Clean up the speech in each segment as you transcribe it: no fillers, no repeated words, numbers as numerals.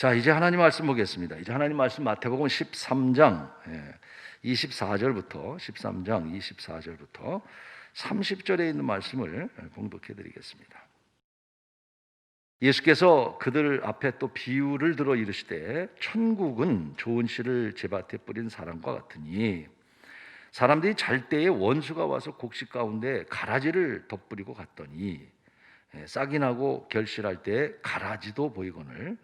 자, 이제 하나님 말씀 보겠습니다. 이제 하나님 말씀 마태복음 13장 24절부터 13장 24절부터 30절에 있는 말씀을 봉독해 드리겠습니다. 예수께서 그들 앞에 또 비유를 들어 이르시되 천국은 좋은 씨를 제밭에 뿌린 사람과 같으니 사람들이 잘 때에 원수가 와서 곡식 가운데 가라지를 덧뿌리고 갔더니 싹이 나고 결실할 때에 가라지도 보이거늘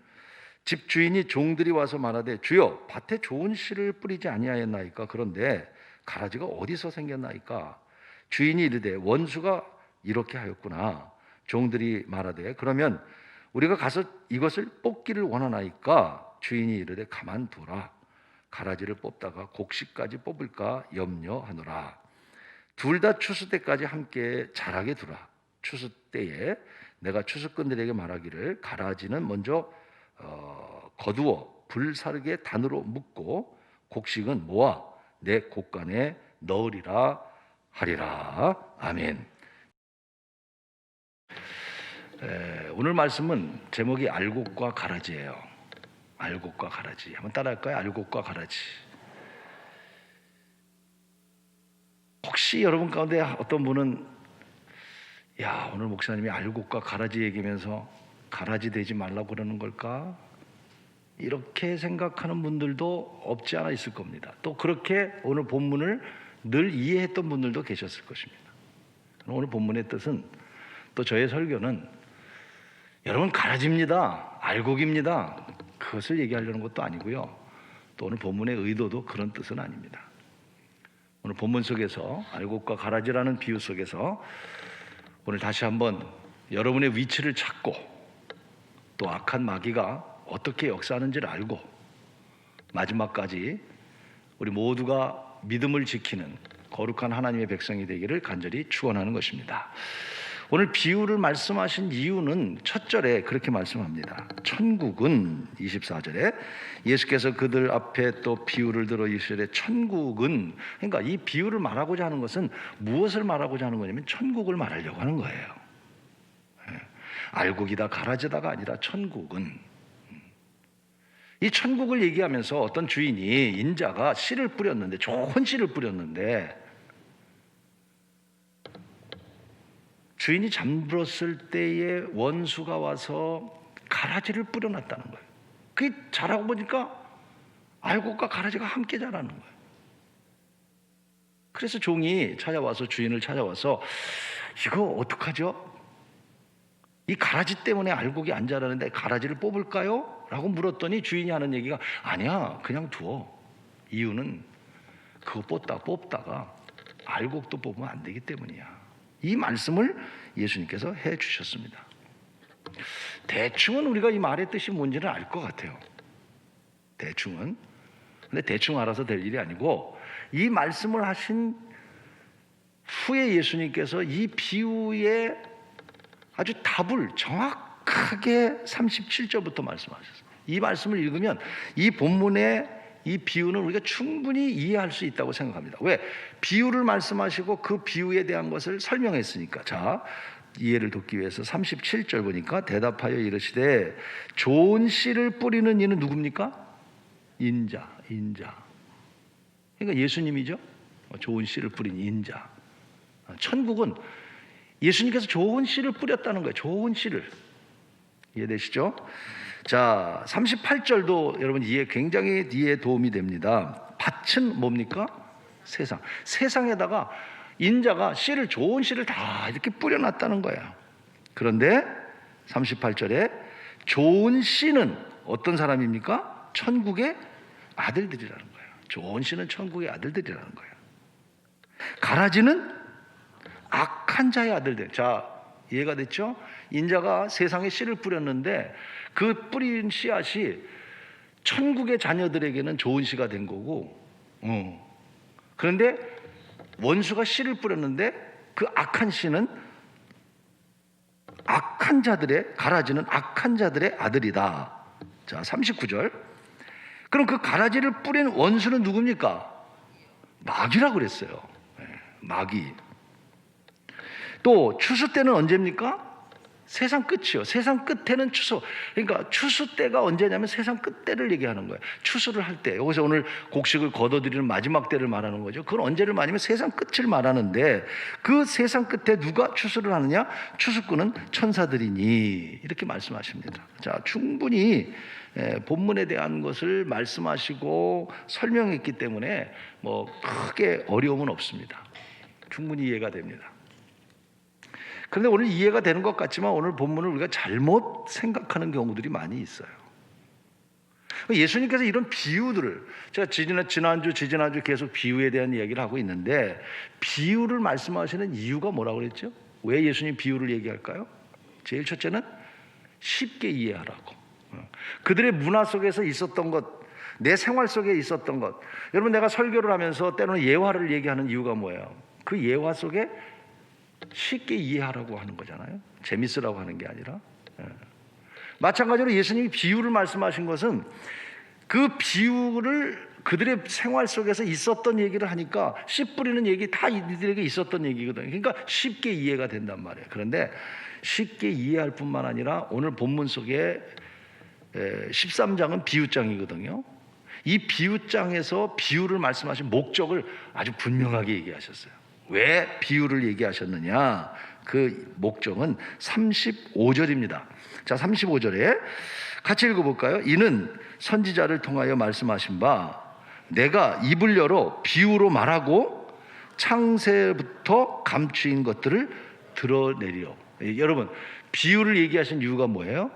집 주인이 종들이 와서 말하되 주여 밭에 좋은 씨를 뿌리지 아니하였나이까. 그런데 가라지가 어디서 생겼나이까. 주인이 이르되 원수가 이렇게 하였구나. 종들이 말하되 그러면 우리가 가서 이것을 뽑기를 원하나이까. 주인이 이르되 가만두라. 가라지를 뽑다가 곡식까지 뽑을까 염려하노라. 둘 다 추수 때까지 함께 자라게 두라. 추수 때에 내가 추수꾼들에게 말하기를 가라지는 먼저 거두어 불사르게 단으로 묶고 곡식은 모아 내 곡간에 넣으리라 하리라. 아멘. 오늘 말씀은 제목이 알곡과 가라지예요. 알곡과 가라지. 한번 따라할까요? 알곡과 가라지. 혹시 여러분 가운데 어떤 분은 야, 오늘 목사님이 알곡과 가라지 얘기면서 가라지 되지 말라고 그러는 걸까? 이렇게 생각하는 분들도 없지 않아 있을 겁니다. 또 그렇게 오늘 본문을 늘 이해했던 분들도 계셨을 것입니다. 오늘 본문의 뜻은, 또 저의 설교는 여러분 가라지입니다, 알곡입니다, 그것을 얘기하려는 것도 아니고요. 또 오늘 본문의 의도도 그런 뜻은 아닙니다. 오늘 본문 속에서 알곡과 가라지라는 비유 속에서 오늘 다시 한번 여러분의 위치를 찾고 또 악한 마귀가 어떻게 역사하는지를 알고 마지막까지 우리 모두가 믿음을 지키는 거룩한 하나님의 백성이 되기를 간절히 축원하는 것입니다. 오늘 비유를 말씀하신 이유는 첫 절에 그렇게 말씀합니다. 천국은 24절에 예수께서 그들 앞에 또 비유를 들어 이르시되 천국은, 그러니까 이 비유를 말하고자 하는 것은 무엇을 말하고자 하는 거냐면 천국을 말하려고 하는 거예요. 알곡이다 가라지다가 아니라 천국은, 이 천국을 얘기하면서 어떤 주인이 인자가 씨를 뿌렸는데, 좋은 씨를 뿌렸는데 주인이 잠들었을 때에 원수가 와서 가라지를 뿌려놨다는 거예요. 그게 자라고 보니까 알곡과 가라지가 함께 자라는 거예요. 그래서 종이 찾아와서, 주인을 찾아와서 이거 어떡하죠? 이 가라지 때문에 알곡이 안 자라는데 가라지를 뽑을까요? 라고 물었더니 주인이 하는 얘기가 아니야, 그냥 두어. 이유는 그거 뽑다가 알곡도 뽑으면 안 되기 때문이야. 이 말씀을 예수님께서 해 주셨습니다. 대충은 우리가 이 말의 뜻이 뭔지는 알 것 같아요. 대충은. 근데 대충 알아서 될 일이 아니고, 이 말씀을 하신 후에 예수님께서 이 비유의 아주 답을 정확하게 37절부터 말씀하셨어요. 이 말씀을 읽으면 이 본문의 이 비유는 우리가 충분히 이해할 수 있다고 생각합니다. 왜? 비유를 말씀하시고 그 비유에 대한 것을 설명했으니까. 자, 이해를 돕기 위해서 37절 보니까 대답하여 이르시되 좋은 씨를 뿌리는 이는 누굽니까? 인자. 그러니까 예수님이죠. 좋은 씨를 뿌린 인자. 천국은 예수님께서 좋은 씨를 뿌렸다는 거예요. 좋은 씨를. 이해되시죠? 자, 38절도 여러분 굉장히 이해에 도움이 됩니다. 밭은 뭡니까? 세상에다가 인자가 좋은 씨를 다 이렇게 뿌려놨다는 거예요. 그런데 38절에 좋은 씨는 어떤 사람입니까? 천국의 아들들이라는 거예요. 좋은 씨는 천국의 아들들이라는 거예요. 가라지는 악한 자의 아들들. 자, 이해가 됐죠? 인자가 세상에 씨를 뿌렸는데 그 뿌린 씨앗이 천국의 자녀들에게는 좋은 씨가 된 거고, 그런데 원수가 씨를 뿌렸는데 그 악한 씨는 악한 자들의, 가라지는 악한 자들의 아들이다. 자, 39절. 그럼 그 가라지를 뿌린 원수는 누굽니까? 마귀라고 그랬어요. 마귀. 또 추수 때는 언제입니까? 세상 끝이요. 세상 끝에는 추수. 그러니까 추수 때가 언제냐면 세상 끝 때를 얘기하는 거예요. 추수를 할 때. 여기서 오늘 곡식을 거둬들이는 마지막 때를 말하는 거죠. 그건 언제를 말하면 세상 끝을 말하는데 그 세상 끝에 누가 추수를 하느냐? 추수꾼은 천사들이니 이렇게 말씀하십니다. 자, 충분히 본문에 대한 것을 말씀하시고 설명했기 때문에 뭐 크게 어려움은 없습니다. 충분히 이해가 됩니다. 그런데 오늘 이해가 되는 것 같지만 오늘 본문을 우리가 잘못 생각하는 경우들이 많이 있어요. 예수님께서 이런 비유들을, 제가 지난주 계속 비유에 대한 이야기를 하고 있는데 비유를 말씀하시는 이유가 뭐라고 그랬죠? 왜 예수님 비유를 얘기할까요? 제일 첫째는 쉽게 이해하라고. 그들의 문화 속에서 있었던 것, 내 생활 속에 있었던 것. 여러분, 내가 설교를 하면서 때로는 예화를 얘기하는 이유가 뭐예요? 그 예화 속에 쉽게 이해하라고 하는 거잖아요. 재밌으라고 하는 게 아니라. 마찬가지로 예수님이 비유를 말씀하신 것은 그 비유를 그들의 생활 속에서 있었던 얘기를 하니까 씨 뿌리는 얘기 다 이들에게 있었던 얘기거든요. 그러니까 쉽게 이해가 된단 말이에요. 그런데 쉽게 이해할 뿐만 아니라 오늘 본문 속에 13장은 비유장이거든요. 이 비유장에서 비유를 말씀하신 목적을 아주 분명하게 얘기하셨어요. 왜 비유를 얘기하셨느냐? 그 목적은 35절입니다. 자, 35절에 같이 읽어볼까요? 이는 선지자를 통하여 말씀하신 바 내가 입을 열어 비유로 말하고 창세부터 감추인 것들을 드러내리오. 여러분, 비유를 얘기하신 이유가 뭐예요?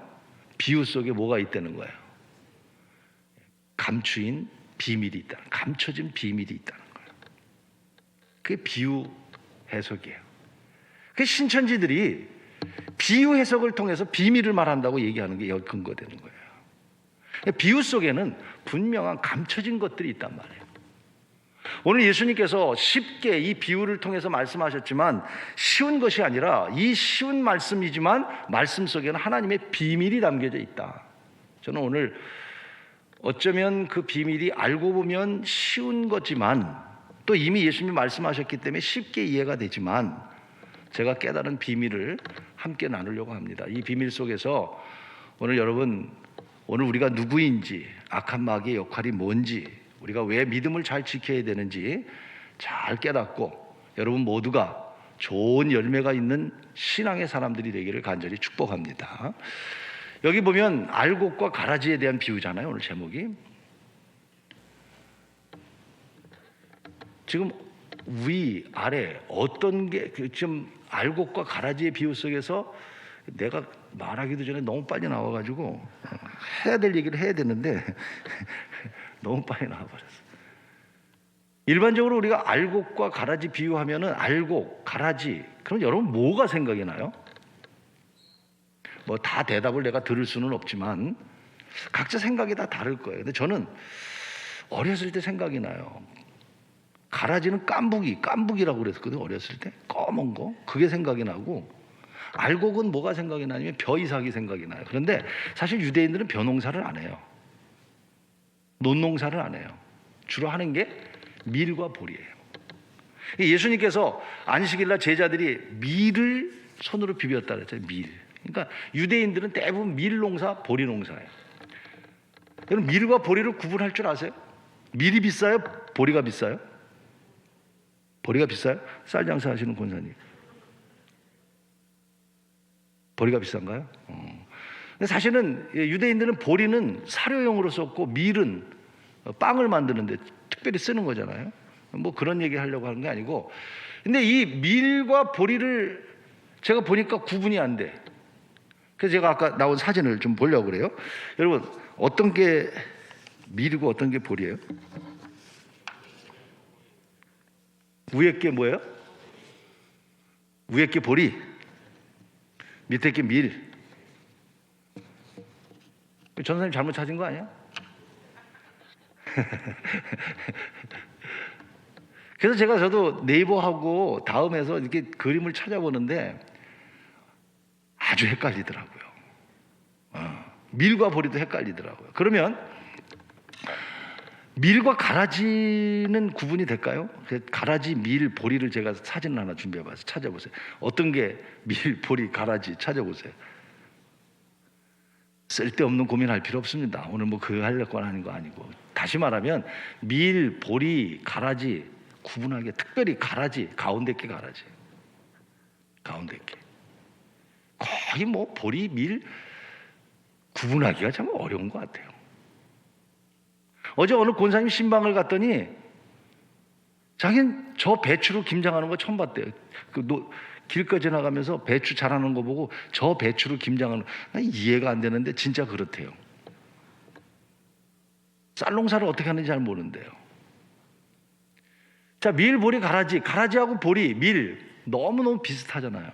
비유 속에 뭐가 있다는 거예요? 감추인 비밀이 있다. 감춰진 비밀이 있다는 거예요. 그게 비유 해석이에요. 그 신천지들이 비유 해석을 통해서 비밀을 말한다고 얘기하는 게 근거되는 거예요. 비유 속에는 분명한 감춰진 것들이 있단 말이에요. 오늘 예수님께서 쉽게 이 비유를 통해서 말씀하셨지만 쉬운 것이 아니라 이 쉬운 말씀이지만 말씀 속에는 하나님의 비밀이 담겨져 있다. 저는 오늘 어쩌면 그 비밀이 알고 보면 쉬운 거지만 또 이미 예수님이 말씀하셨기 때문에 쉽게 이해가 되지만 제가 깨달은 비밀을 함께 나누려고 합니다. 이 비밀 속에서 오늘 여러분, 오늘 우리가 누구인지, 악한 마귀의 역할이 뭔지, 우리가 왜 믿음을 잘 지켜야 되는지 잘 깨닫고 여러분 모두가 좋은 열매가 있는 신앙의 사람들이 되기를 간절히 축복합니다. 여기 보면 알곡과 가라지에 대한 비유잖아요. 오늘 제목이. 지금 위, 아래 어떤 게 지금 알곡과 가라지의 비유 속에서 내가 말하기도 전에 너무 빨리 나와가지고 해야 될 얘기를 해야 되는데 너무 빨리 나와버렸어. 일반적으로 우리가 알곡과 가라지 비유하면은 알곡, 가라지, 그럼 여러분 뭐가 생각이 나요? 뭐 다 대답을 내가 들을 수는 없지만 각자 생각이 다 다를 거예요. 근데 저는 어렸을 때 생각이 나요. 가라지는 깐북이라고 그랬거든요. 어렸을 때 검은 거 그게 생각이 나고 알곡은 뭐가 생각이 나냐면 벼이삭이 생각이 나요. 그런데 사실 유대인들은 벼농사를 안 해요. 논농사를 안 해요. 주로 하는 게 밀과 보리예요. 예수님께서 안식일날 제자들이 밀을 손으로 비볐다 그랬잖아요. 밀. 그러니까 유대인들은 대부분 밀농사, 보리농사예요. 여러분 밀과 보리를 구분할 줄 아세요? 밀이 비싸요? 보리가 비싸요? 보리가 비싸요? 쌀 장사하시는 권사님. 보리가 비싼가요? 근데 사실은 유대인들은 보리는 사료용으로 썼고 밀은 빵을 만드는데 특별히 쓰는 거잖아요. 뭐 그런 얘기 하려고 하는 게 아니고, 근데 이 밀과 보리를 제가 보니까 구분이 안 돼. 그래서 제가 아까 나온 사진을 좀 보려고 그래요. 여러분 어떤 게 밀이고 어떤 게 보리예요? 위에 게 뭐예요? 위에 게 보리, 밑에 게 밀. 전사님 잘못 찾은 거 아니야? 그래서 저도 네이버하고 다음에서 이렇게 그림을 찾아보는데 아주 헷갈리더라고요. 밀과 보리도 헷갈리더라고요. 그러면 밀과 가라지는 구분이 될까요? 가라지, 밀, 보리를 제가 사진을 하나 준비해봐서 찾아보세요. 어떤 게 밀, 보리, 가라지 찾아보세요. 쓸데없는 고민할 필요 없습니다. 오늘 뭐 그거 하려고 하는 거 아니고. 다시 말하면 밀, 보리, 가라지 구분하게, 특별히 가라지, 가운데 게 가라지, 가운데 게 거의 뭐 보리, 밀 구분하기가 참 어려운 것 같아요. 어제 어느 권사님 신방을 갔더니 자기는 저 배추로 김장하는 거 처음 봤대요. 길까지 지나가면서 배추 자라는 거 보고 저 배추로 김장하는 거 이해가 안 되는데 진짜 그렇대요. 쌀농사를 어떻게 하는지 잘 모르는데요. 자, 밀, 보리, 가라지, 가라지하고 보리, 밀 너무너무 비슷하잖아요.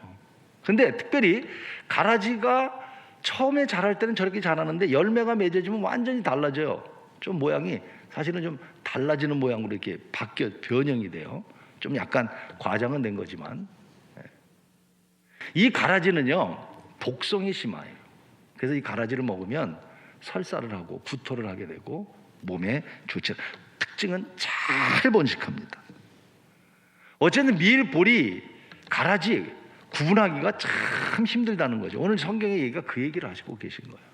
근데 특별히 가라지가 처음에 자랄 때는 저렇게 자라는데 열매가 맺어지면 완전히 달라져요. 좀 모양이 사실은 좀 달라지는 모양으로 이렇게 변형이 돼요. 좀 약간 과장은 된 거지만, 이 가라지는요 독성이 심해요. 그래서 이 가라지를 먹으면 설사를 하고 구토를 하게 되고 몸에 좋지 않아요. 특징은 잘 번식합니다. 어쨌든 밀, 보리, 가라지 구분하기가 참 힘들다는 거죠. 오늘 성경의 얘기가 그 얘기를 하시고 계신 거예요.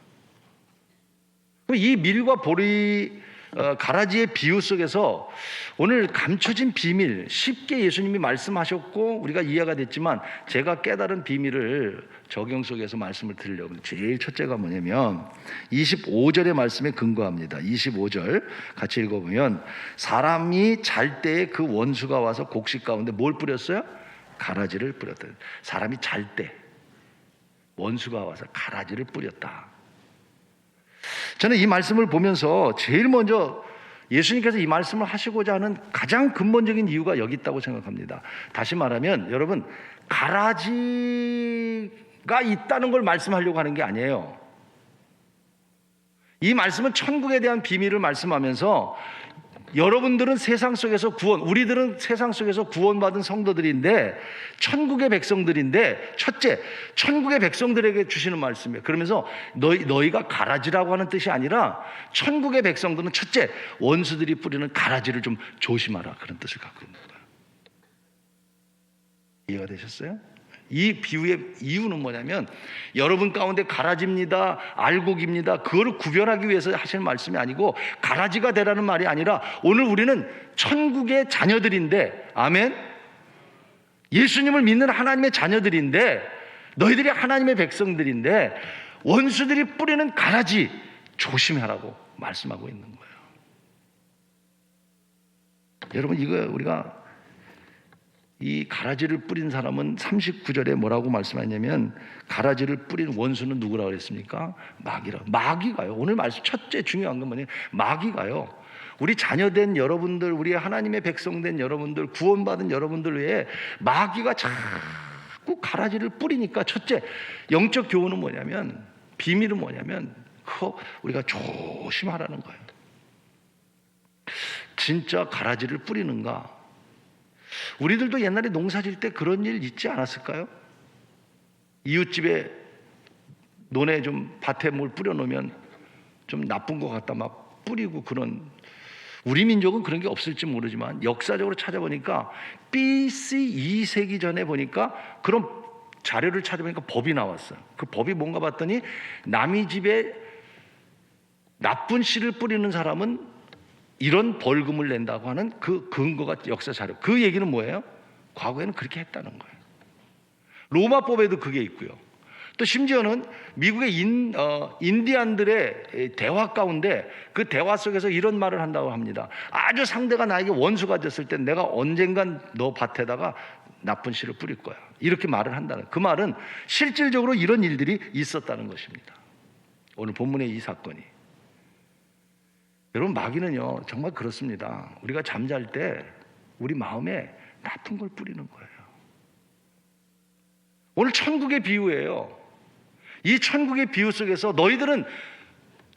이 밀과 보리, 가라지의 비유 속에서 오늘 감춰진 비밀, 쉽게 예수님이 말씀하셨고 우리가 이해가 됐지만 제가 깨달은 비밀을 적용 속에서 말씀을 드리려고 합니다. 제일 첫째가 뭐냐면 25절의 말씀에 근거합니다. 25절 같이 읽어보면 사람이 잘 때에 그 원수가 와서 곡식 가운데 뭘 뿌렸어요? 가라지를 뿌렸다. 사람이 잘 때 원수가 와서 가라지를 뿌렸다. 저는 이 말씀을 보면서 제일 먼저 예수님께서 이 말씀을 하시고자 하는 가장 근본적인 이유가 여기 있다고 생각합니다. 다시 말하면 여러분, 가라지가 있다는 걸 말씀하려고 하는 게 아니에요. 이 말씀은 천국에 대한 비밀을 말씀하면서 여러분들은 세상 속에서 우리들은 세상 속에서 구원받은 성도들인데 천국의 백성들인데, 첫째, 천국의 백성들에게 주시는 말씀이에요. 그러면서 너희가 가라지라고 하는 뜻이 아니라 천국의 백성들은 첫째, 원수들이 뿌리는 가라지를 좀 조심하라, 그런 뜻을 갖고 있는 거예요. 이해가 되셨어요? 이 비유의 이유는 뭐냐면 여러분 가운데 가라지입니다, 알곡입니다, 그거를 구별하기 위해서 하시는 말씀이 아니고 가라지가 되라는 말이 아니라 오늘 우리는 천국의 자녀들인데, 아멘, 예수님을 믿는 하나님의 자녀들인데, 너희들이 하나님의 백성들인데 원수들이 뿌리는 가라지 조심하라고 말씀하고 있는 거예요. 여러분, 이거 우리가 이 가라지를 뿌린 사람은 39절에 뭐라고 말씀하냐면 가라지를 뿌린 원수는 누구라고 그랬습니까? 마귀가요. 오늘 말씀 첫째 중요한 건 뭐냐면 마귀가요. 우리 자녀된 여러분들, 우리 하나님의 백성된 여러분들, 구원받은 여러분들 외에 마귀가 자꾸 가라지를 뿌리니까 첫째 영적 교훈은 뭐냐면, 비밀은 뭐냐면 그거 우리가 조심하라는 거예요. 진짜 가라지를 뿌리는가? 우리들도 옛날에 농사 질 때 그런 일 있지 않았을까요? 이웃집에 논에 좀 밭에 뭘 뿌려놓으면 좀 나쁜 것 같다 막 뿌리고, 그런, 우리 민족은 그런 게 없을지 모르지만 역사적으로 찾아보니까 BC 2세기 전에 보니까 그런 자료를 찾아보니까 법이 나왔어요. 그 법이 뭔가 봤더니 남의 집에 나쁜 씨를 뿌리는 사람은 이런 벌금을 낸다고 하는 그 근거가 역사 자료. 그 얘기는 뭐예요? 과거에는 그렇게 했다는 거예요. 로마법에도 그게 있고요. 또 심지어는 미국의 인디안들의 대화 가운데 그 대화 속에서 이런 말을 한다고 합니다. 아주 상대가 나에게 원수가 됐을 때 내가 언젠간 너 밭에다가 나쁜 씨를 뿌릴 거야, 이렇게 말을 한다는, 그 말은 실질적으로 이런 일들이 있었다는 것입니다. 오늘 본문의 이 사건이, 여러분, 마귀는요 정말 그렇습니다. 우리가 잠잘 때 우리 마음에 나쁜 걸 뿌리는 거예요. 오늘 천국의 비유예요. 이 천국의 비유 속에서 너희들은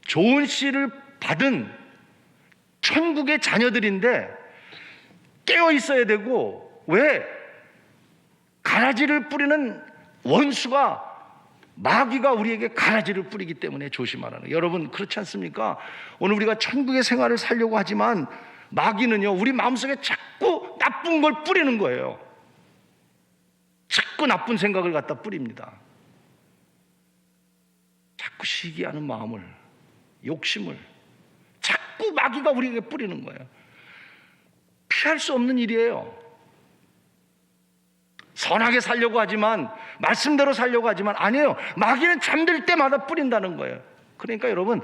좋은 씨를 받은 천국의 자녀들인데 깨어 있어야 되고, 왜? 가라지를 뿌리는 원수가 마귀가 우리에게 가라지를 뿌리기 때문에 조심하라는 거예요. 여러분 그렇지 않습니까? 오늘 우리가 천국의 생활을 살려고 하지만 마귀는요 우리 마음속에 자꾸 나쁜 걸 뿌리는 거예요. 자꾸 나쁜 생각을 갖다 뿌립니다. 자꾸 시기하는 마음을, 욕심을 자꾸 마귀가 우리에게 뿌리는 거예요. 피할 수 없는 일이에요. 선하게 살려고 하지만, 말씀대로 살려고 하지만 아니에요. 마귀는 잠들 때마다 뿌린다는 거예요. 그러니까 여러분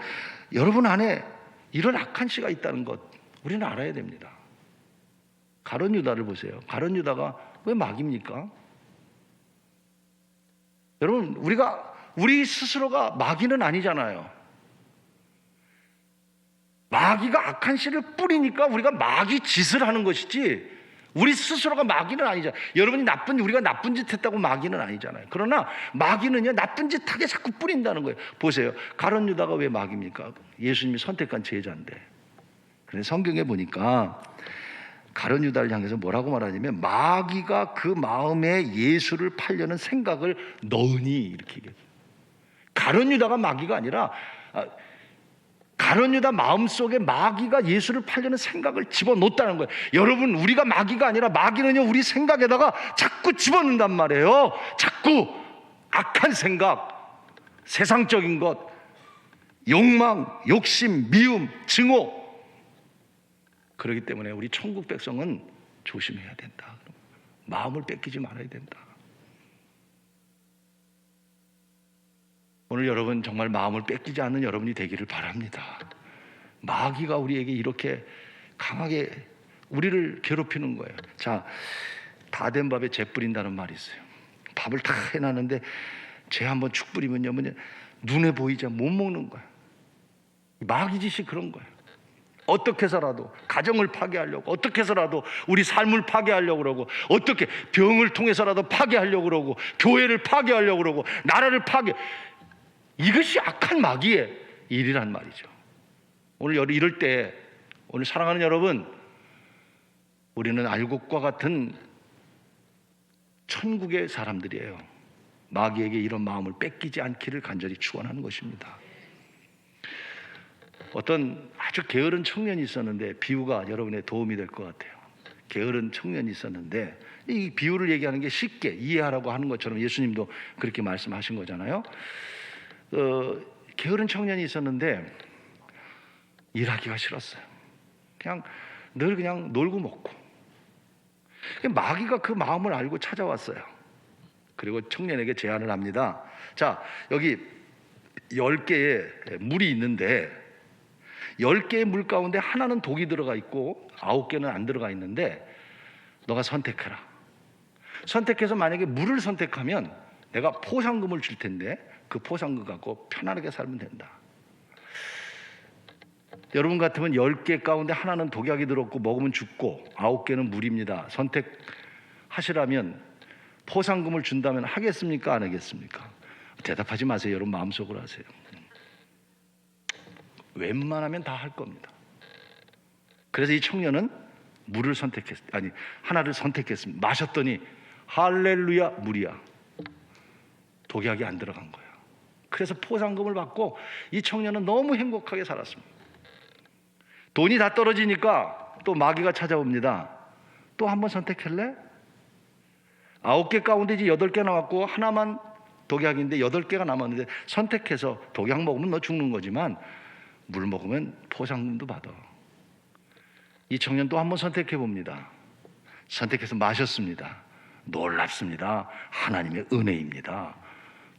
안에 이런 악한 씨가 있다는 것 우리는 알아야 됩니다. 가룟 유다를 보세요. 가룟 유다가 왜 마귀입니까? 여러분 우리 스스로가 마귀는 아니잖아요. 마귀가 악한 씨를 뿌리니까 우리가 마귀 짓을 하는 것이지 우리 스스로가 마귀는 아니잖아요. 우리가 나쁜 짓 했다고 마귀는 아니잖아요. 그러나 마귀는요 나쁜 짓 하게 자꾸 뿌린다는 거예요. 보세요. 가룟 유다가 왜 마귀입니까? 예수님이 선택한 제자인데. 그런데 성경에 보니까 가룟 유다를 향해서 뭐라고 말하냐면 마귀가 그 마음에 예수를 팔려는 생각을 넣으니 이렇게 얘기해요. 가룟 유다가 마귀가 아니라 가룟 유다 마음속에 마귀가 예수를 팔려는 생각을 집어넣었다는 거예요. 여러분 우리가 마귀가 아니라 마귀는요 우리 생각에다가 자꾸 집어넣는단 말이에요. 자꾸 악한 생각, 세상적인 것, 욕망, 욕심, 미움, 증오. 그렇기 때문에 우리 천국 백성은 조심해야 된다. 마음을 뺏기지 말아야 된다. 오늘 여러분 정말 마음을 뺏기지 않는 여러분이 되기를 바랍니다. 마귀가 우리에게 이렇게 강하게 우리를 괴롭히는 거예요. 자, 다 된 밥에 재 뿌린다는 말이 있어요. 밥을 다 해놨는데 재 한번 축 뿌리면요 눈에 보이지 못 먹는 거예요. 마귀 짓이 그런 거예요. 어떻게 해서라도 가정을 파괴하려고, 어떻게 해서라도 우리 삶을 파괴하려고 그러고, 어떻게 병을 통해서라도 파괴하려고 그러고, 교회를 파괴하려고 그러고, 나라를 이것이 악한 마귀의 일이란 말이죠. 오늘 이럴 때 오늘 사랑하는 여러분, 우리는 알곡과 같은 천국의 사람들이에요. 마귀에게 이런 마음을 뺏기지 않기를 간절히 축원하는 것입니다. 어떤 아주 게으른 청년이 있었는데, 비유가 여러분의 도움이 될 것 같아요. 게으른 청년이 있었는데, 이 비유를 얘기하는 게 쉽게 이해하라고 하는 것처럼 예수님도 그렇게 말씀하신 거잖아요. 게으른 청년이 있었는데 일하기가 싫었어요. 늘 그냥 놀고 먹고. 마귀가 그 마음을 알고 찾아왔어요. 그리고 청년에게 제안을 합니다. 자, 여기 10개의 물이 있는데 10개의 물 가운데 하나는 독이 들어가 있고 9개는 안 들어가 있는데 너가 선택해라. 선택해서 만약에 물을 선택하면 내가 포상금을 줄 텐데 그 포상금 갖고 편안하게 살면 된다. 여러분 같으면 10개 가운데 하나는 독약이 들었고 먹으면 죽고 9개는 물입니다. 선택하시라면 포상금을 준다면 하겠습니까? 안 하겠습니까? 대답하지 마세요. 여러분 마음속으로 하세요. 웬만하면 다 할 겁니다. 그래서 이 청년은 하나를 선택했습니다. 마셨더니 할렐루야, 물이야. 독약이 안 들어간 거예요. 그래서 포상금을 받고 이 청년은 너무 행복하게 살았습니다. 돈이 다 떨어지니까 또 마귀가 찾아옵니다. 또 한번 선택할래? 9개 가운데 이제 8개 남았고 하나만 독약인데 8개가 남았는데 선택해서 독약 먹으면 너 죽는 거지만 물 먹으면 포상금도 받아. 이 청년 또 한번 선택해 봅니다. 선택해서 마셨습니다. 놀랍습니다. 하나님의 은혜입니다.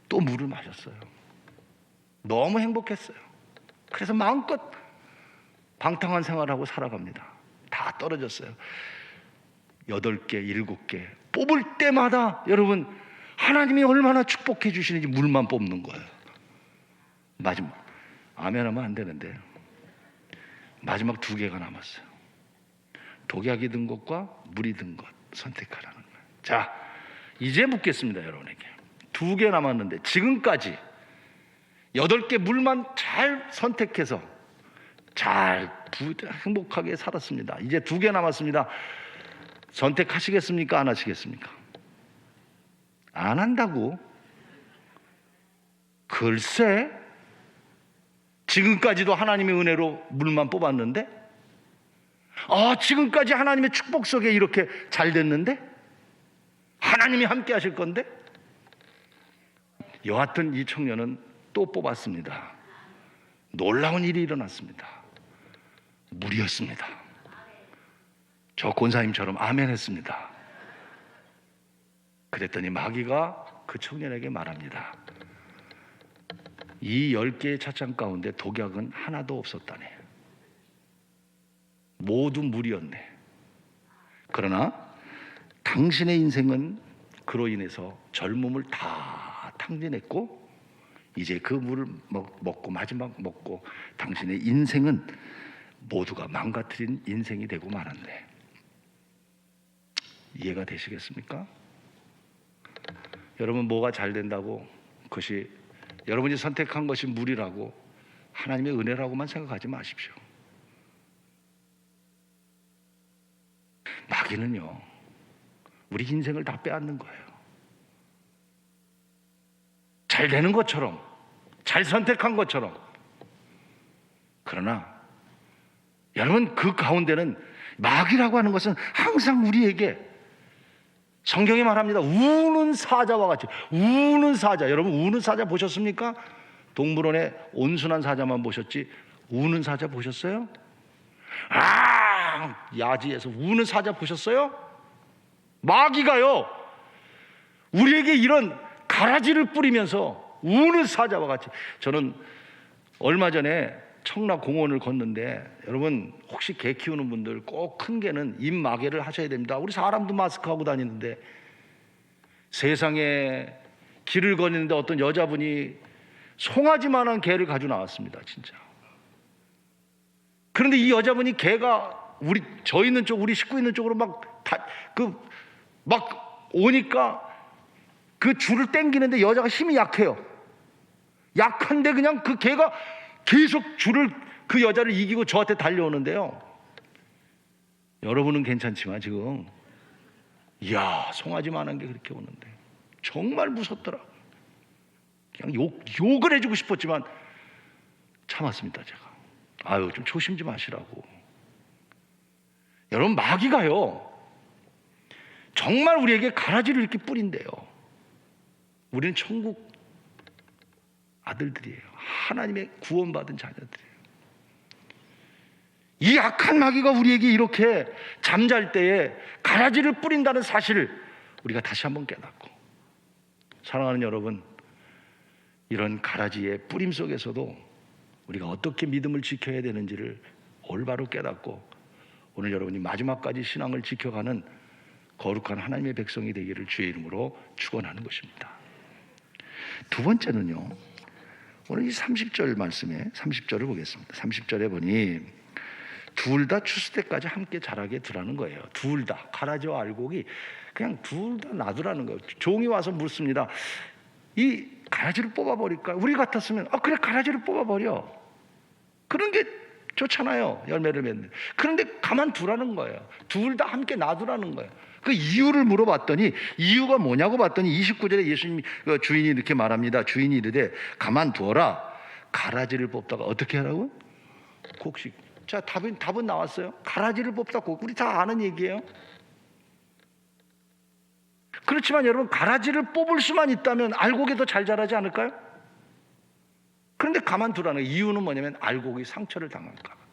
또 물을 마셨어요. 너무 행복했어요. 그래서 마음껏 방탕한 생활하고 살아갑니다. 다 떨어졌어요. 8개, 7개 뽑을 때마다 여러분 하나님이 얼마나 축복해 주시는지 물만 뽑는 거예요. 마지막 아멘하면 안 되는데 마지막 2개가 남았어요. 독약이 든 것과 물이 든 것 선택하라는 거예요. 자, 이제 묻겠습니다. 여러분에게 2개 남았는데 지금까지 8개 물만 잘 선택해서 잘 행복하게 살았습니다. 이제 2개 남았습니다. 선택하시겠습니까? 안 하시겠습니까? 안 한다고? 글쎄, 지금까지도 하나님의 은혜로 물만 뽑았는데, 지금까지 하나님의 축복 속에 이렇게 잘 됐는데, 하나님이 함께 하실 건데. 여하튼 이 청년은 또 뽑았습니다. 놀라운 일이 일어났습니다. 물이었습니다. 저 권사님처럼 아멘 했습니다. 그랬더니 마귀가 그 청년에게 말합니다. 이 10개의 찻잔 가운데 독약은 하나도 없었다네. 모두 물이었네. 그러나 당신의 인생은 그로 인해서 젊음을 다 탕진했고, 이제 그 물을 먹고 마지막 먹고 당신의 인생은 모두가 망가뜨린 인생이 되고 말았네. 이해가 되시겠습니까? 여러분, 뭐가 잘 된다고 그것이 여러분이 선택한 것이 물이라고 하나님의 은혜라고만 생각하지 마십시오. 마귀는요, 우리 인생을 다 빼앗는 거예요. 잘 되는 것처럼, 잘 선택한 것처럼. 그러나 여러분, 그 가운데는 마귀라고 하는 것은 항상 우리에게, 성경이 말합니다. 우는 사자와 같이. 우는 사자. 여러분, 우는 사자 보셨습니까? 동물원의 온순한 사자만 보셨지 우는 사자 보셨어요? 야지에서 우는 사자 보셨어요? 마귀가요, 우리에게 이런 가라지를 뿌리면서 우는 사자와 같이. 저는 얼마 전에 청라 공원을 걷는데, 여러분 혹시 개 키우는 분들 꼭 큰 개는 입 마개를 하셔야 됩니다. 우리 사람도 마스크 하고 다니는데, 세상에 길을 걷는데 어떤 여자분이 송아지만한 개를 가지고 나왔습니다. 진짜. 그런데 이 여자분이 개가 저 있는 쪽, 우리 식구 있는 쪽으로 막 오니까 그 줄을 당기는데 여자가 힘이 약해요. 약한데 그냥 그 개가 계속 그 여자를 이기고 저한테 달려오는데요. 여러분은 괜찮지만 지금, 이야, 송아지만한 게 그렇게 오는데 정말 무섭더라. 그냥 욕을 해주고 싶었지만 참았습니다. 제가 좀 조심 좀 하시라고. 여러분, 마귀가요 정말 우리에게 가라지를 이렇게 뿌린대요. 우리는 천국 아들들이에요. 하나님의 구원받은 자녀들이에요. 이 악한 마귀가 우리에게 이렇게 잠잘 때에 가라지를 뿌린다는 사실을 우리가 다시 한번 깨닫고, 사랑하는 여러분, 이런 가라지의 뿌림 속에서도 우리가 어떻게 믿음을 지켜야 되는지를 올바로 깨닫고, 오늘 여러분이 마지막까지 신앙을 지켜가는 거룩한 하나님의 백성이 되기를 주의 이름으로 축원하는 것입니다. 두 번째는요, 오늘 이 30절 말씀에 30절을 보겠습니다. 30절에 보니 둘 다 추수 때까지 함께 자라게 두라는 거예요. 둘 다, 가라지와 알곡이 그냥 둘 다 놔두라는 거예요. 종이 와서 묻습니다. 이 가라지를 뽑아버릴까? 우리 같았으면 그래, 가라지를 뽑아버려. 그런 게 좋잖아요, 열매를 맺는. 그런데 가만두라는 거예요. 둘 다 함께 놔두라는 거예요. 그 이유를 물어봤더니, 이유가 뭐냐고 봤더니 29절에 예수님이, 주인이 이렇게 말합니다. 주인이 이르되 가만두어라. 가라지를 뽑다가 어떻게 하라고? 곡식. 자, 답은 나왔어요. 가라지를 뽑다 우리 다 아는 얘기예요. 그렇지만 여러분, 가라지를 뽑을 수만 있다면 알곡이 더 잘 자라지 않을까요? 그런데 가만두라는 이유는 뭐냐면 알곡이 상처를 당할까 봐.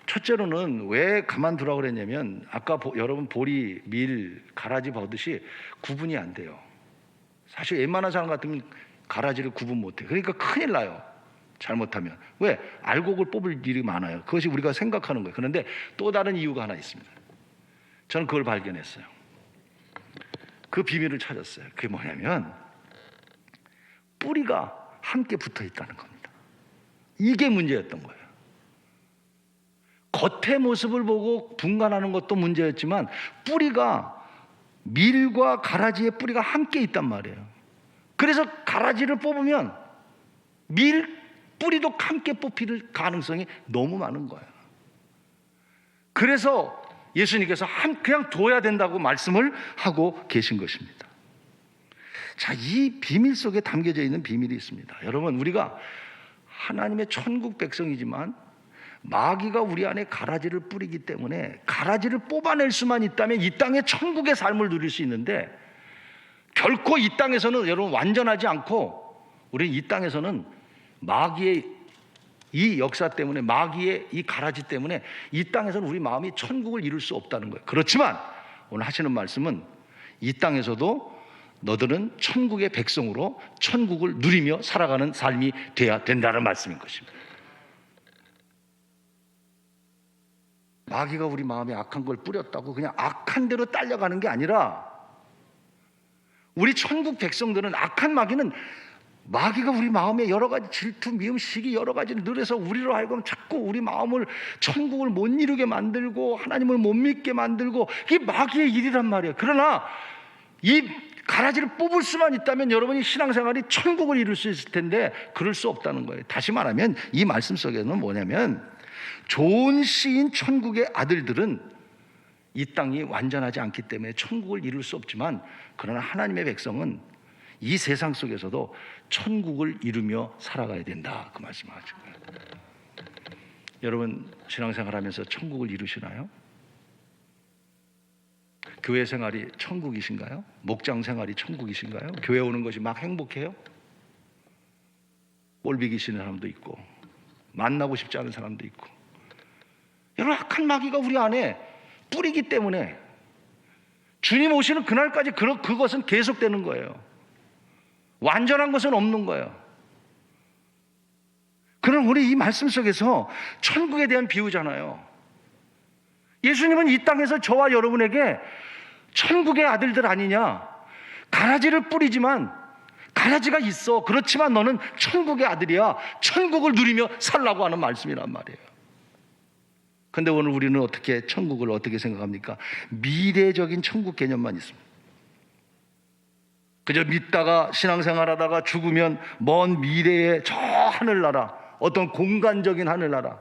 첫째로는 왜 가만두라고 그랬냐면, 아까 여러분 보리, 밀, 가라지 보듯이 구분이 안 돼요. 사실 웬만한 사람 같으면 가라지를 구분 못해요. 그러니까 큰일 나요, 잘못하면. 왜? 알곡을 뽑을 일이 많아요. 그것이 우리가 생각하는 거예요. 그런데 또 다른 이유가 하나 있습니다. 저는 그걸 발견했어요. 그 비밀을 찾았어요. 그게 뭐냐면 뿌리가 함께 붙어 있다는 겁니다. 이게 문제였던 거예요. 겉의 모습을 보고 분간하는 것도 문제였지만, 뿌리가, 밀과 가라지의 뿌리가 함께 있단 말이에요. 그래서 가라지를 뽑으면 밀 뿌리도 함께 뽑힐 가능성이 너무 많은 거예요. 그래서 예수님께서 그냥 둬야 된다고 말씀을 하고 계신 것입니다. 자, 이 비밀 속에 담겨져 있는 비밀이 있습니다. 여러분, 우리가 하나님의 천국 백성이지만 마귀가 우리 안에 가라지를 뿌리기 때문에 가라지를 뽑아낼 수만 있다면 이 땅에 천국의 삶을 누릴 수 있는데, 결코 이 땅에서는 여러분 완전하지 않고, 우리는 이 땅에서는 마귀의 이 역사 때문에, 마귀의 이 가라지 때문에 이 땅에서는 우리 마음이 천국을 이룰 수 없다는 거예요. 그렇지만 오늘 하시는 말씀은 이 땅에서도 너들은 천국의 백성으로 천국을 누리며 살아가는 삶이 돼야 된다는 말씀인 것입니다. 마귀가 우리 마음에 악한 걸 뿌렸다고 그냥 악한 대로 딸려가는 게 아니라, 우리 천국 백성들은 악한 마귀가 우리 마음에 여러 가지 질투, 미움, 시기 여러 가지를 늘어서 우리로 하여금 자꾸 우리 마음을 천국을 못 이루게 만들고 하나님을 못 믿게 만들고, 이게 마귀의 일이란 말이에요. 그러나 이 가라지를 뽑을 수만 있다면 여러분이 신앙생활이 천국을 이룰 수 있을 텐데 그럴 수 없다는 거예요. 다시 말하면 이 말씀 속에는 뭐냐면, 좋은 씨인 천국의 아들들은 이 땅이 완전하지 않기 때문에 천국을 이룰 수 없지만, 그러나 하나님의 백성은 이 세상 속에서도 천국을 이루며 살아가야 된다, 그 말씀을 하죠. 여러분, 신앙생활 하면서 천국을 이루시나요? 교회 생활이 천국이신가요? 목장 생활이 천국이신가요? 교회 오는 것이 막 행복해요? 꼴보기 싫은 사람도 있고 만나고 싶지 않은 사람도 있고. 여러분, 악한 마귀가 우리 안에 뿌리기 때문에 주님 오시는 그날까지 그것은 계속되는 거예요. 완전한 것은 없는 거예요. 그럼 우리 이 말씀 속에서 천국에 대한 비유잖아요. 예수님은 이 땅에서 저와 여러분에게 천국의 아들들 아니냐, 가라지를 뿌리지만 가라지가 있어, 그렇지만 너는 천국의 아들이야, 천국을 누리며 살라고 하는 말씀이란 말이에요. 근데 오늘 우리는 어떻게 천국을 어떻게 생각합니까? 미래적인 천국 개념만 있습니다. 그저 믿다가 신앙생활하다가 죽으면 먼 미래의 저 하늘나라, 어떤 공간적인 하늘나라,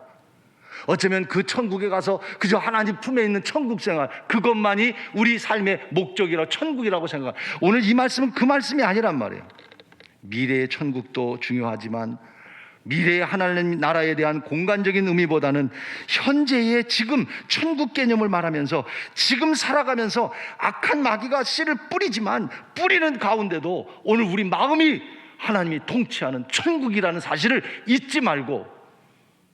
어쩌면 그 천국에 가서 그저 하나님 품에 있는 천국생활, 그것만이 우리 삶의 목적이라 천국이라고 생각. 오늘 이 말씀은 그 말씀이 아니란 말이에요. 미래의 천국도 중요하지만 미래의 하나님 나라에 대한 공간적인 의미보다는 현재의 지금 천국 개념을 말하면서 지금 살아가면서 악한 마귀가 씨를 뿌리지만 뿌리는 가운데도 오늘 우리 마음이 하나님이 통치하는 천국이라는 사실을 잊지 말고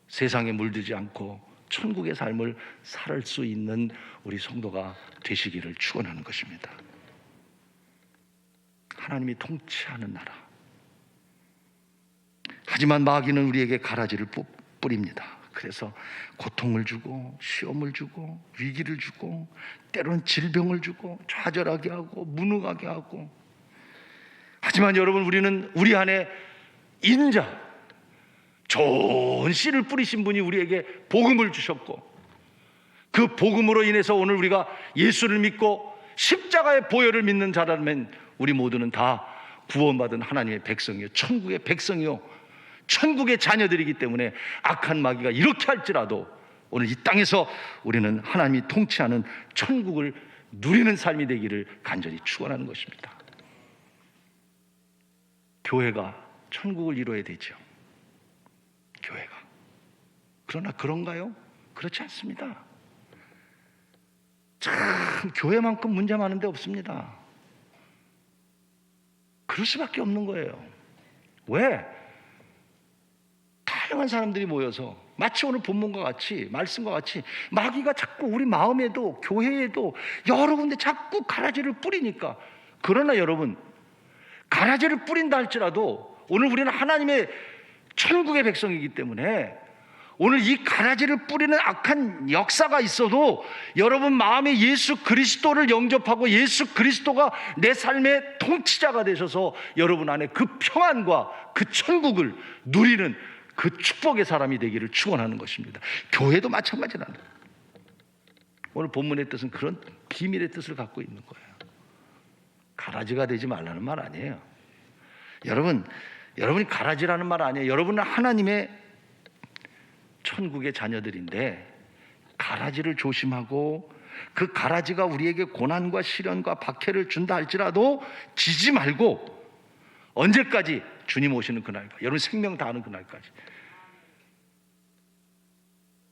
세상에 물들지 않고 천국의 삶을 살 수 있는 우리 성도가 되시기를 축원하는 것입니다. 하나님이 통치하는 나라. 하지만 마귀는 우리에게 가라지를 뿌립니다. 그래서 고통을 주고 시험을 주고 위기를 주고 때로는 질병을 주고 좌절하게 하고 무능하게 하고. 하지만 여러분, 우리는 우리 안에 인자, 좋은 씨를 뿌리신 분이 우리에게 복음을 주셨고, 그 복음으로 인해서 오늘 우리가 예수를 믿고 십자가의 보혈을 믿는 자라면 우리 모두는 다 구원받은 하나님의 백성이요, 천국의 백성이요, 천국의 자녀들이기 때문에 악한 마귀가 이렇게 할지라도 오늘 이 땅에서 우리는 하나님이 통치하는 천국을 누리는 삶이 되기를 간절히 축원하는 것입니다. 교회가 천국을 이루어야 되죠. 교회가. 그러나 그런가요? 그렇지 않습니다. 참 교회만큼 문제 많은 데 없습니다. 그럴 수밖에 없는 거예요. 왜? 다양한 사람들이 모여서 마치 오늘 본문과 같이 말씀과 같이 마귀가 자꾸 우리 마음에도 교회에도 여러 군데 자꾸 가라지를 뿌리니까. 그러나 여러분, 가라지를 뿌린다 할지라도 오늘 우리는 하나님의 천국의 백성이기 때문에 오늘 이 가라지를 뿌리는 악한 역사가 있어도 여러분 마음에 예수 그리스도를 영접하고 예수 그리스도가 내 삶의 통치자가 되셔서 여러분 안에 그 평안과 그 천국을 누리는 그 축복의 사람이 되기를 축원하는 것입니다. 교회도 마찬가지라는 거예요. 오늘 본문의 뜻은 그런 비밀의 뜻을 갖고 있는 거예요. 가라지가 되지 말라는 말 아니에요. 여러분이 가라지라는 말 아니에요. 여러분은 하나님의 천국의 자녀들인데 가라지를 조심하고 그 가라지가 우리에게 고난과 시련과 박해를 준다 할지라도 지지 말고, 언제까지? 주님 오시는 그날까지, 여러분 생명 다하는 그날까지.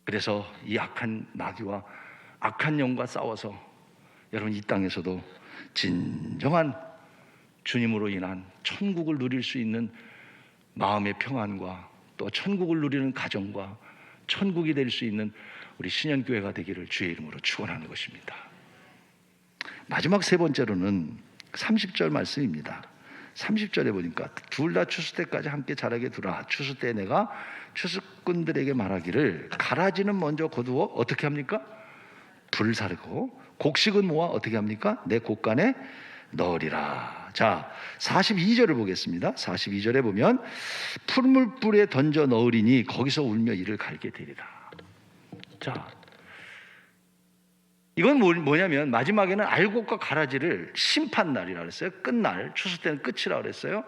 그래서 이 악한 마귀와 악한 영과 싸워서 여러분 이 땅에서도 진정한 주님으로 인한 천국을 누릴 수 있는 마음의 평안과 또 천국을 누리는 가정과 천국이 될 수 있는 우리 신현교회가 되기를 주의 이름으로 축원하는 것입니다. 마지막 세 번째로는 30절 말씀입니다. 30절에 보니까 둘 다 추수 때까지 함께 자라게 두라. 추수 때 내가 추수꾼들에게 말하기를 가라지는 먼저 거두어 어떻게 합니까? 불사르고 곡식은 모아 어떻게 합니까? 내 곡간에 넣으리라. 자, 42절을 보겠습니다. 42절에 보면 풀물불에 던져 넣으리니 거기서 울며 이를 갈게 되리라. 자, 이건 뭐냐면 마지막에는 알곡과 가라지를 심판날이라 그랬어요. 끝날, 추수 때는 끝이라 그랬어요.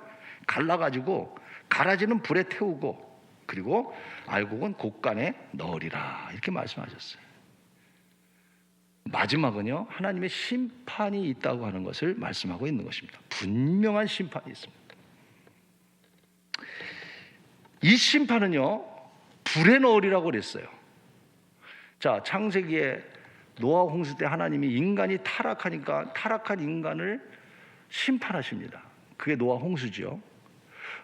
갈라가지고 가라지는 불에 태우고 그리고 알곡은 곡간에 넣으리라 이렇게 말씀하셨어요. 마지막은요, 하나님의 심판이 있다고 하는 것을 말씀하고 있는 것입니다. 분명한 심판이 있습니다. 이 심판은요, 불에 넣으리라고 그랬어요. 자, 창세기에 노아 홍수 때 하나님이 인간이 타락하니까 타락한 인간을 심판하십니다. 그게 노아 홍수죠.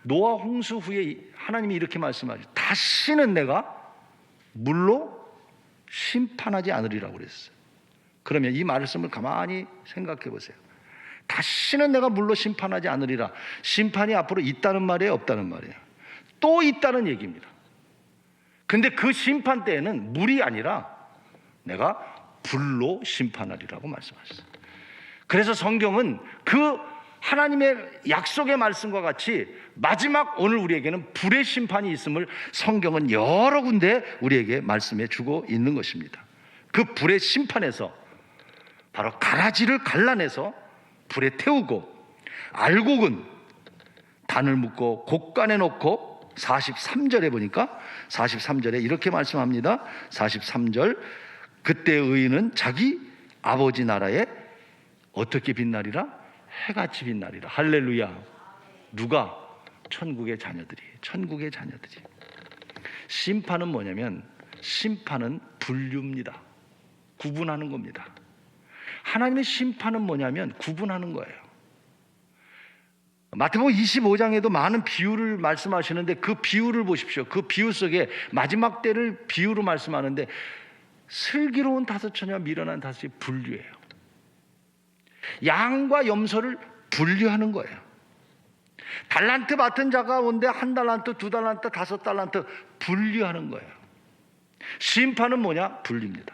노아 홍수 후에 하나님이 이렇게 말씀하죠. 다시는 내가 물로 심판하지 않으리라고 그랬어요. 그러면 이 말씀을 가만히 생각해 보세요. 다시는 내가 물로 심판하지 않으리라. 심판이 앞으로 있다는 말이에요, 없다는 말이에요? 또 있다는 얘기입니다. 근데 그 심판 때에는 물이 아니라 내가 불로 심판하리라고 말씀하셨어요. 그래서 성경은 그 하나님의 약속의 말씀과 같이 마지막 오늘 우리에게는 불의 심판이 있음을 성경은 여러 군데 우리에게 말씀해 주고 있는 것입니다. 그 불의 심판에서 바로 가라지를 갈라내서 불에 태우고 알곡은 단을 묶고 곡간에 넣고 43절에 보니까 43절에 이렇게 말씀합니다. 43절 그때 의인은 자기 아버지 나라에 어떻게 빛나리라? 해같이 빛나리라. 할렐루야. 누가? 천국의 자녀들이. 천국의 자녀들이. 심판은 뭐냐면 심판은 분류입니다. 구분하는 겁니다. 하나님의 심판은 뭐냐면 구분하는 거예요. 마태복음 25장에도 많은 비유를 말씀하시는데 그 비유를 보십시오. 그 비유 속에 마지막 때를 비유로 말씀하는데 슬기로운 다섯 처녀와 미련한 다섯이 분류해요. 양과 염소를 분류하는 거예요. 달란트 맡은 자가 온데 1달란트, 2달란트, 5달란트 분류하는 거예요. 심판은 뭐냐? 분류입니다.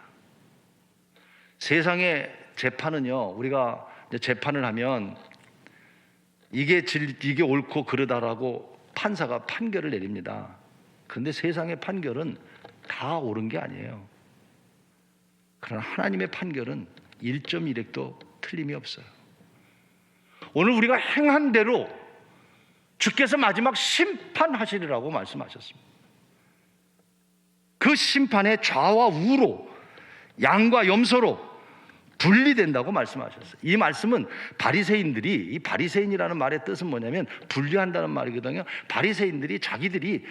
세상의 재판은요, 우리가 재판을 하면 이게 옳고 그르다라고 판사가 판결을 내립니다. 그런데 세상의 판결은 다 옳은 게 아니에요. 그러나 하나님의 판결은 1.1획도 틀림이 없어요. 오늘 우리가 행한 대로 주께서 마지막 심판하시리라고 말씀하셨습니다. 그 심판의 좌와 우로 양과 염소로 분리된다고 말씀하셨어요. 이 말씀은 바리새인들이, 이 바리새인이라는 말의 뜻은 뭐냐면 분리한다는 말이거든요. 바리새인들이 자기들이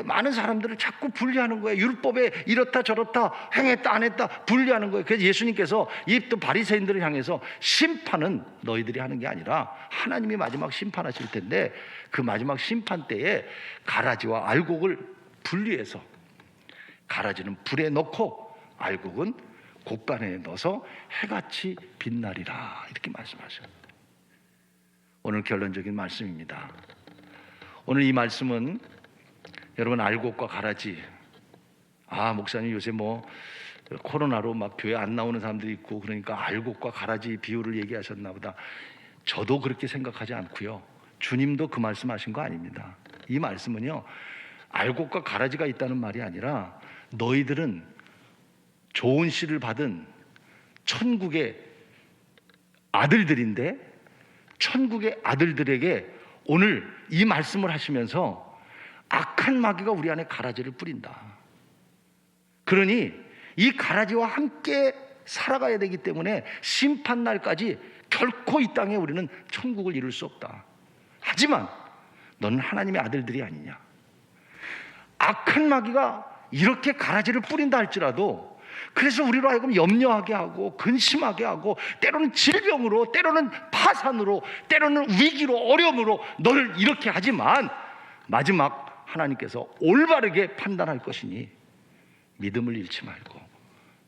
많은 사람들을 자꾸 분리하는 거예요. 율법에 이렇다 저렇다 행했다 안 했다 분리하는 거예요. 그래서 예수님께서 이 또 바리새인들을 향해서 심판은 너희들이 하는 게 아니라 하나님이 마지막 심판하실 텐데 그 마지막 심판 때에 가라지와 알곡을 분리해서 가라지는 불에 넣고 알곡은 곡간에 넣어서 해같이 빛나리라 이렇게 말씀하셨습니다. 오늘 결론적인 말씀입니다. 오늘 이 말씀은 여러분 알곡과 가라지, 목사님 요새 코로나로 막 교회 안 나오는 사람들이 있고 그러니까 알곡과 가라지 비유를 얘기하셨나 보다. 저도 그렇게 생각하지 않고요, 주님도 그 말씀하신 거 아닙니다. 이 말씀은요, 알곡과 가라지가 있다는 말이 아니라 너희들은 좋은 씨를 받은 천국의 아들들인데 천국의 아들들에게 오늘 이 말씀을 하시면서 악한 마귀가 우리 안에 가라지를 뿌린다. 그러니 이 가라지와 함께 살아가야 되기 때문에 심판날까지 결코 이 땅에 우리는 천국을 이룰 수 없다. 하지만 너는 하나님의 아들들이 아니냐. 악한 마귀가 이렇게 가라지를 뿌린다 할지라도, 그래서 우리로 하여금 염려하게 하고 근심하게 하고, 때로는 질병으로, 때로는 파산으로, 때로는 위기로, 어려움으로 너를 이렇게 하지만 마지막 하나님께서 올바르게 판단할 것이니 믿음을 잃지 말고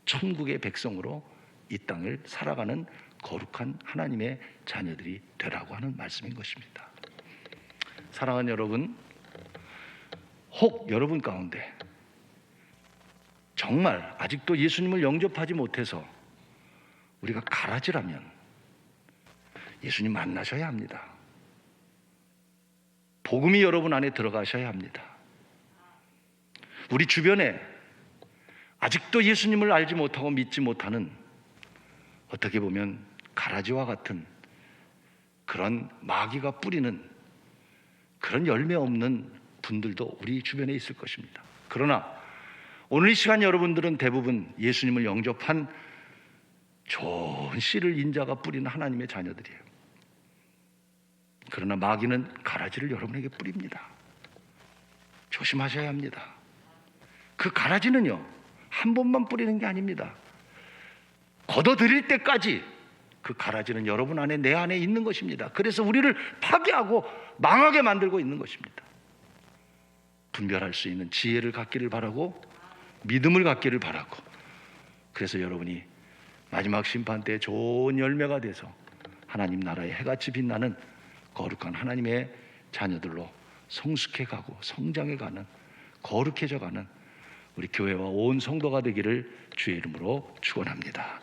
천국의 백성으로 이 땅을 살아가는 거룩한 하나님의 자녀들이 되라고 하는 말씀인 것입니다. 사랑하는 여러분, 혹 여러분 가운데 정말 아직도 예수님을 영접하지 못해서 우리가 가라지라면 예수님 만나셔야 합니다. 복음이 여러분 안에 들어가셔야 합니다. 우리 주변에 아직도 예수님을 알지 못하고 믿지 못하는, 어떻게 보면 가라지와 같은 그런 마귀가 뿌리는 그런 열매 없는 분들도 우리 주변에 있을 것입니다. 그러나 오늘 이 시간 여러분들은 대부분 예수님을 영접한 좋은 씨를 인자가 뿌리는 하나님의 자녀들이에요. 그러나 마귀는 가라지를 여러분에게 뿌립니다. 조심하셔야 합니다. 그 가라지는요, 한 번만 뿌리는 게 아닙니다. 걷어들일 때까지 그 가라지는 여러분 안에, 내 안에 있는 것입니다. 그래서 우리를 파괴하고 망하게 만들고 있는 것입니다. 분별할 수 있는 지혜를 갖기를 바라고, 믿음을 갖기를 바라고, 그래서 여러분이 마지막 심판 때 좋은 열매가 돼서 하나님 나라의 해같이 빛나는 거룩한 하나님의 자녀들로 성숙해가고 성장해가는, 거룩해져가는 우리 교회와 온 성도가 되기를 주의 이름으로 축원합니다.